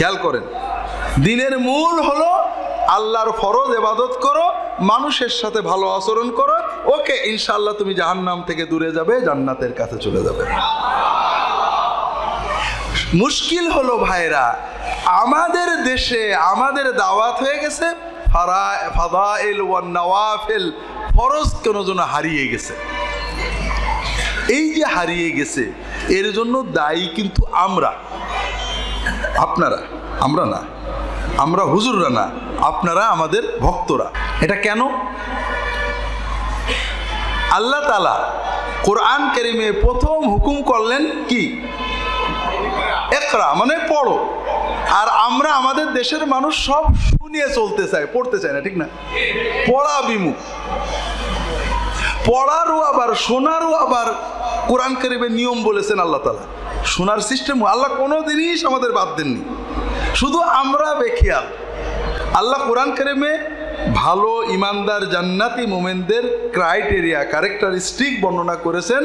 খেয়াল করেন, দিনের মূল হলো আল্লাহর ফরজ ইবাদত করো, মানুষের সাথে ভালো আচরণ করো, ওকে ইনশাআল্লাহ তুমি জাহান্নাম থেকে দূরে যাবে, জান্নাতের কাছে চলে যাবে। মুশকিল হলো ভাইরা, আমাদের দেশে আমাদের দাওয়াত হয়ে গেছে ফাদাইল ওয়ান নওয়াফিল, ফরজ কেন যেন হারিয়ে গেছে। এই যে হারিয়ে গেছে এর জন্য দায়ী কিন্তু আমরা, আপনারা, আমরা না, আমরা হুজুররা না, আপনারা আমাদের ভক্তরা। এটা কেন? আল্লাহ তাআলা কোরআন কারীমে প্রথম হুকুম করলেন কি? ইকরা, মানে পড়ো। আর আমরা আমাদের দেশের মানুষ সব শুনিয়ে চলতে চায়, পড়তে চায় না, ঠিক না? পড়া বিমুখ। পড়ারও আবার শোনারও আবার কোরআন কারীমের নিয়ম বলেছেন আল্লাহ তাআলা। শোনার সিস্টেম আল্লাহ কোনো জিনিস আমাদের বাদ দেননি, শুধু আমরা বেখেয়াল। আল্লাহ কোরআন কারীমে ভালো ইমানদার জান্নাতি মুমিনদের ক্রাইটেরিয়া, ক্যারেক্টারিস্টিক বর্ণনা করেছেন।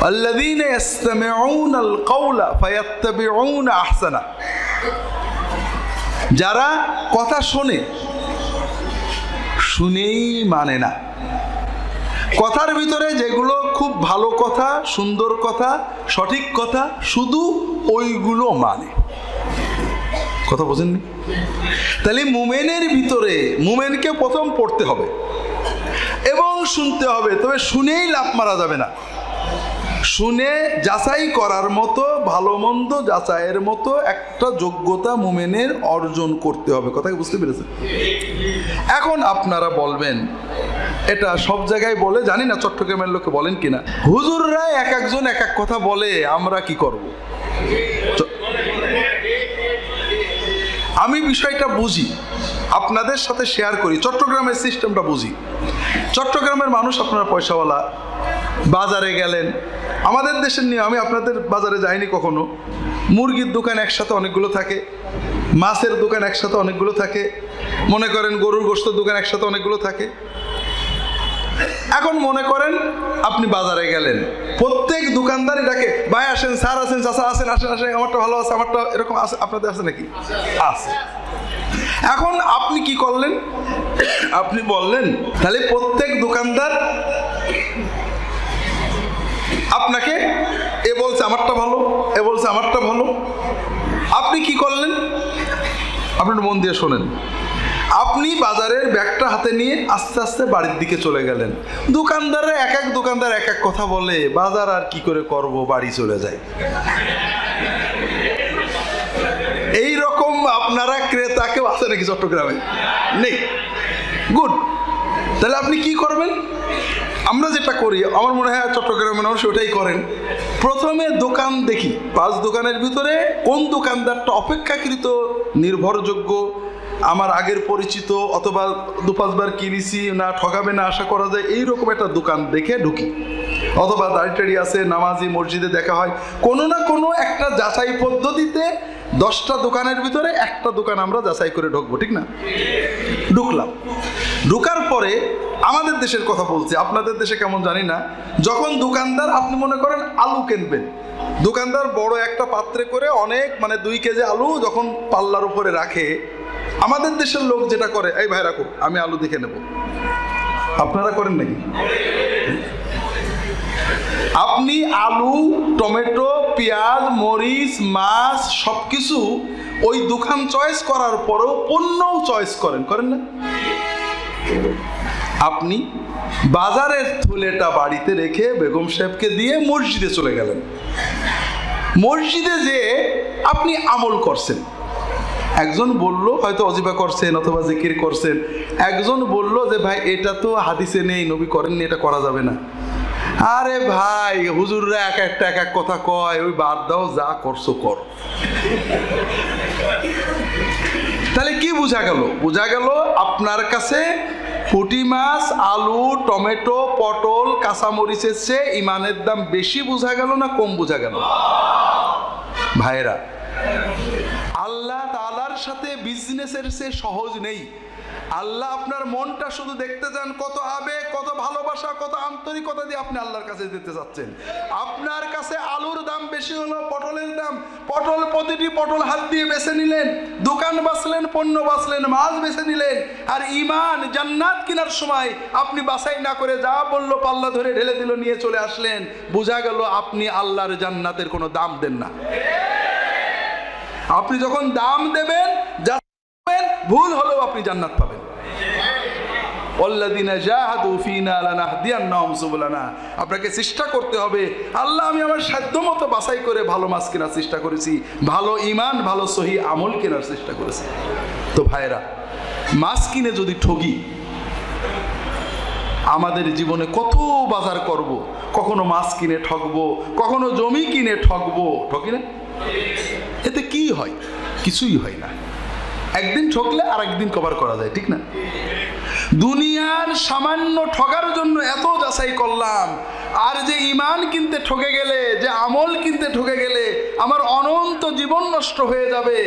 আল্লাযীনা ইসতামিউনাল কাওলা ফায়াত্তাবিউনা আহসানা, যারা কথা শোনে, শুনেই মানে না। কথার ভিতরে যেগুলো খুব ভালো কথা, সুন্দর কথা, সঠিক কথা, শুধু ওইগুলো মানে। কথা বোঝেননি? তাহলে মুমিনের ভিতরে, মুমিনকে প্রথম পড়তে হবে এবং শুনতে হবে, তবে শুনেই লাফ মারা যাবে না। শুনে যাচাই করার মতো, ভালো মন্দ যাচাইয়ের মতো একটা যোগ্যতা মুমিনের অর্জন করতে হবে। কথা কি বুঝতে পেরেছেন? এখন আপনারা বলবেন, এটা সব জায়গায় বলে, জানি না চট্টগ্রামের লোকে বলেন কিনা, হুজুররা এক একজন এক এক কথা বলে, আমরা কি করব? আমি বিষয়টা বুঝি, আপনাদের সাথে শেয়ার করি, চট্টগ্রামের সিস্টেমটা বুঝি। চট্টগ্রামের মানুষ, আপনারা পয়সাওয়ালা, বাজারে গেলেন, আমাদের দেশের নিয়ে, আমি আপনাদের বাজারে যাইনি কখনো, মুরগির দোকান একসাথে অনেকগুলো থাকে, মাছের দোকান একসাথে অনেকগুলো থাকে, মনে করেন গরুর গোশতের দোকান একসাথে অনেকগুলো থাকে। এখন মনে করেন আপনি বাজারে গেলেন, প্রত্যেক দোকানদার এটাকে ভাই আসেন, স্যার আসেন, চাচা আসেন, আসেন আসেন, আমারটা ভালো আছে, আমারটা এরকম আছে। আপনাদের আছে নাকি? আছে। এখন আপনি কি করলেন? আপনি বললেন, তাহলে প্রত্যেক দোকানদার আপনাকে, এ বলছে আমারটা ভালো, এ বলছে আমারটা ভালো। আপনি কি করলেন? আপনি মন দিয়ে শোনেন। আপনি বাজারের ব্যাগটা হাতে নিয়ে আস্তে আস্তে বাড়ির দিকে চলে গেলেন। দোকানদার এক এক কথা বলে, বাজার আর কি করে করব, বাড়ি চলে যায়। এই রকম আপনারা ক্রেতা কেউ আছে নাকি চট্টগ্রামে? নেই। গুড। তাহলে আপনি কি করবেন? আমরা যেটা করি, আমার মনে হয় চট্টগ্রামের মানুষ ওটাই করেন। প্রথমে দোকান দেখি, 5 দোকানের ভিতরে কোন দোকানদারটা অপেক্ষাকৃত নির্ভরযোগ্য, আমার আগের পরিচিত, অথবা 2-5 বার কিনেছি, না ঠকাবে না আশা করা যায়, এইরকম একটা দোকান দেখে ঢুকি। অথবা দাড়ি আছে, নামাজি, মসজিদে দেখা হয়, কোনো না কোনো একটা যাচাই পদ্ধতিতে 10টা দোকানের ভিতরে একটা দোকান আমরা যাচাই করে ঢুকবো, ঠিক না? ঢুকলাম। ঢুকার পরে আমাদের দেশের কথা বলছি, আপনাদের দেশে কেমন জানি না, যখন দোকানদার, আপনি মনে করেন আলু কিনবেন, দোকানদার বড় একটা পাত্রে করে অনেক, মানে 2 কেজি আলু যখন পাল্লার উপরে রাখে, আমাদের দেশের লোক যেটা করে, এই ভাই রাখো, আমি আলু দেখে নেব। আপনারা করেন নাকি? আপনি আলু, টমেটো, পেঁয়াজ, মরিচ, মাছ সবকিছু ওই দোকান চয়েস করার পরেও পণ্যও চয়েস করেন, করেন না? আপনি বাজারের থলেটা বাড়িতে রেখে বেগম সাহেবকে দিয়ে মসজিদে চলে গেলেন। মসজিদে যে আপনি আমল করছেন, একজন বলল, হয়তো অজিফা করছেন অথবা জিকির করছেন, একজন বলল যে ভাই এটা তো হাদিসে নেই, নবী করেননি, এটা করা যাবে না। আরে ভাই, হুজুররা এক এক কথা কয়, ওই বাদ দাও, যা করছো কর। তাহলে কি বোঝা গেল? বোঝা গেল আপনার কাছে পুঁটি মাছ, আলু, টমেটো, পটল, কাঁচামরিচের চেয়ে ইমানের দাম বেশি বোঝা গেল না কম বোঝা গেল? ভাইরা, আল্লাহ তাআলার আল্লাহর সাথে বিজনেসের সে সহজ নেই। আল্লাহ আপনার মনটা শুধু দেখতে চান, কত আবেগ, কত ভালোবাসা, কত আন্তরিকতা দিয়ে আপনি আল্লাহর কাছে যেতে চাচ্ছেন। আপনার কাছে আলুর দাম বেশি হলো, পটলের দাম, পটল প্রতিটি পটল হাত দিয়ে বেছে নিলেন, দোকান বাঁচলেন, পণ্য বাঁচলেন, মাছ বেছে নিলেন। আর ঈমান জান্নাত কেনার সময় আপনি বাছাই না করে যা বললো পাল্লা ধরে ঢেলে দিল, নিয়ে চলে আসলেন। বোঝা গেল আপনি আল্লাহর জান্নাতের কোনো দাম দেন না। আপনি যখন দাম দেবেন, ভুল হলেও আপনি জান্নাত পাবেন। আপনাকে চেষ্টা করতে হবে, আল্লাহ আমি আমার সাধ্য মতো বাছাই করে ভালো মাছ কেনার চেষ্টা করেছি, ভালো ঈমান, ভালো সহি আমল কেনার চেষ্টা করেছি। তো ভাইরা, মাছ কিনে যদি ঠগি, আমাদের জীবনে কত বাজার করব, কখনো মাছ কিনে ঠকবো, কখনো জমি কিনে ঠকবো, ঠকি না? এতে কি হয়? কিছুই হয় না। একদিন ঠকলে আর একদিন কভার করা যায়, ঠিক না? দুনিয়ার সামান্য ঠকার জন্য এত যাচাই করলাম, আর যে ঈমান কিনতে ঠকে গেলে, যে আমল কিনতে ঠকে গেলে আমার অনন্ত জীবন নষ্ট হয়ে যাবে,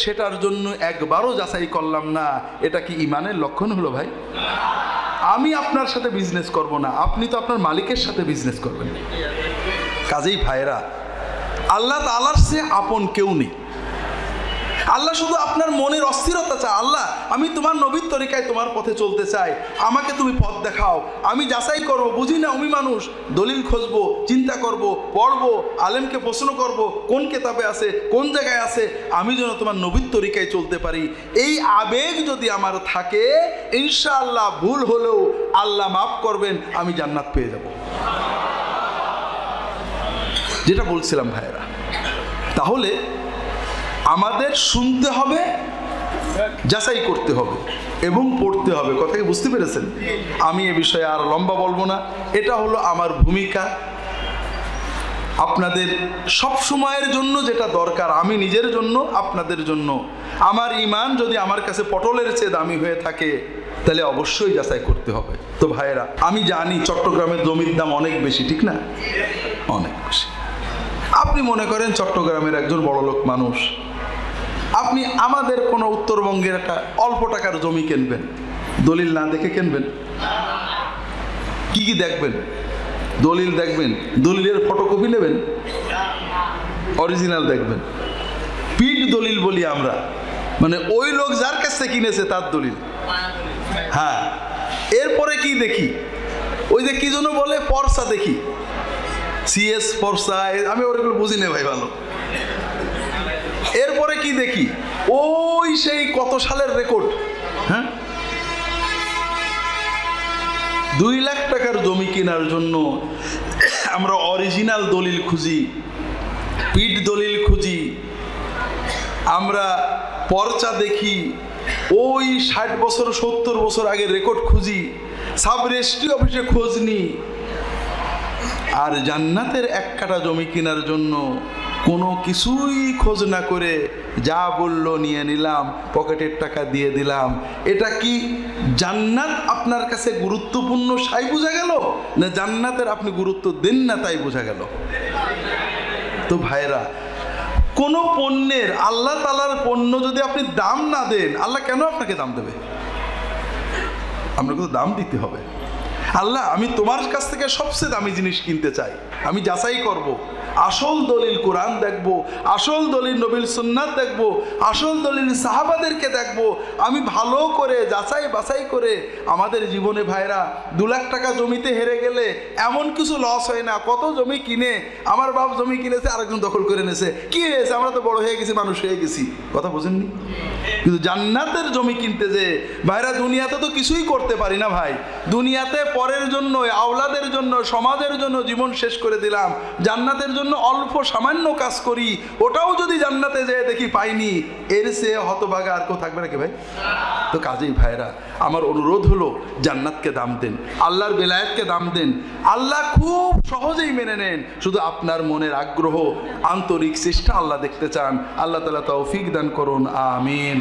সেটার জন্য একবারও যাচাই করলাম না। এটা কি ঈমানের লক্ষণ হলো ভাই? আমি আপনার সাথে বিজনেস করব না, আপনি তো আপনার মালিকের সাথে বিজনেস করবেন। কাজেই ভাইরা, আল্লাহ তাআলার চেয়ে আপন কেউ নেই। আল্লাহ শুধু আপনার মনের অস্থিরতা চায়। আল্লাহ, আমি তোমার নবীর তরিকায় তোমার পথে চলতে চাই, আমাকে তুমি পথ দেখাও। আমি যাচাই করব, বুঝি না, আমি মানুষ, দলিল খুঁজবো, চিন্তা করব, পড়বো, আলেমকে প্রশ্ন করব, কোন কিতাবে আছে, কোন জায়গায় আছে, আমি যেন তোমার নবীর তরিকায় চলতে পারি। এই আবেগ যদি আমার থাকে, ইনশাআল্লাহ ভুল হলেও আল্লাহ মাফ করবেন, আমি জান্নাত পেয়ে যাব। যেটা বলছিলাম ভাইয়েরা, তাহলে আমাদের শুনতে হবে, যাচাই করতে হবে এবং পড়তে হবে। কথা কি বুঝতে পেরেছেন? আমি এ বিষয়ে আর লম্বা বলবো না, এটা হলো আমার ভূমিকা। আপনাদের সব সময়ের জন্য যেটা দরকার, আমি নিজের জন্য, আপনাদের জন্য, আমার ঈমান যদি আমার কাছে পটলের চেয়ে দামি হয়ে থাকে, তাহলে অবশ্যই যাচাই করতে হবে। তো ভাইয়েরা, আমি জানি চট্টগ্রামের জমির দাম অনেক বেশি, ঠিক না? অনেক বেশি। আপনি মনে করেন চট্টগ্রামের একজন বড়লোক মানুষ, আপনি আমাদের কোনো উত্তরবঙ্গের একটা অল্প টাকার জমি কিনবেন, দলিল না দেখে কিনবেন? কি কি দেখবেন? দলিল দেখবেন, দলিলের ফটোকপি নেবেন, অরিজিনাল দেখবেন। পিট দলিল বলি আমরা, মানে ওই লোক যার কাছ থেকে কিনেছে তার দলিল। হ্যাঁ, এরপরে কি দেখি? ওই যে কি জন্য বলে পর্চা দেখি, সিএস পর্চা, আমি ওগুলো বুঝি না ভাই ভালো। এরপরে কি দেখি? ওই সেই কত সালের রেকর্ড। হ্যাঁ, 2 লাখ টাকার জমি কেনার জন্য আমরা অরিজিনাল দলিল খুঁজি, পিট দলিল খুঁজি, আমরা পর্চা দেখি, ওই 60 বছর 70 বছর আগের রেকর্ড খুঁজি, সাব রেজিস্ট্রি অফিসে খোঁজ নিই। আর জান্নাতের 1 কাঠা জমি কেনার জন্য কোনো কিছুই খোঁজ না করে যা বললো নিয়ে নিলাম, পকেটের টাকা দিয়ে দিলাম। এটা কি জান্নাত আপনার কাছে গুরুত্বপূর্ণ সাই বোঝা গেল, না জান্নাতের আপনি গুরুত্ব দেন না তাই বোঝা গেল? তো ভাইরা, কোনো পণ্যের, আল্লাহ তাআলার পণ্য যদি আপনি দাম না দেন, আল্লাহ কেন আপনাকে দাম দেবে? আপনাকে তো দাম দিতে হবে। আল্লাহ, আমি তোমার কাছ থেকে সবচেয়ে দামি জিনিস কিনতে চাই, আমি যাচাই করব, আসল দলিল কোরআন দেখব, আসল দলিল নবীর সুন্নাত দেখব, আসল দলিল সাহাবাদেরকে দেখব। আমি ভালো করে যাচাই বাছাই করে, আমাদের জীবনে ভাইরা 2 লাখ টাকা জমিতে হেরে গেলে এমন কিছু লস হয় না। কত জমি কিনে, আমার বাপ জমি কিনেছে, আরেকজন দখল করে নিয়েছে, কি হয়েছে? আমরা তো বড় হয়ে গেছি, মানুষ হয়ে গেছি। কথা বুঝেননি? কিন্তু জান্নাতের জমি কিনতে যে ভাইরা, দুনিয়াতে তো কিছুই করতে পারি না ভাই। দুনিয়াতে পরের জন্য, আওলাদের জন্য, সমাজের জন্য জীবন শেষ করে দিলাম, জান্নাতের জন্য অল্প সামান্য কাজ করি, ওটাও যদি জান্নাতে যেয়ে দেখি পাইনি, এর চেয়ে হতভাগা আর কেউ থাকবে নাকি ভাই? তো কাজেই ভাইরা, আমার অনুরোধ হলো, জান্নাতকে দাম দেন, আল্লাহর বেলায়েতকে দাম দেন। আল্লাহ খুব সহজেই মেনে নেন, শুধু আপনার মনের আগ্রহ, আন্তরিক চেষ্টা আল্লাহ দেখতে চান। আল্লাহ তাআলা তৌফিক দান করুন, আমিন।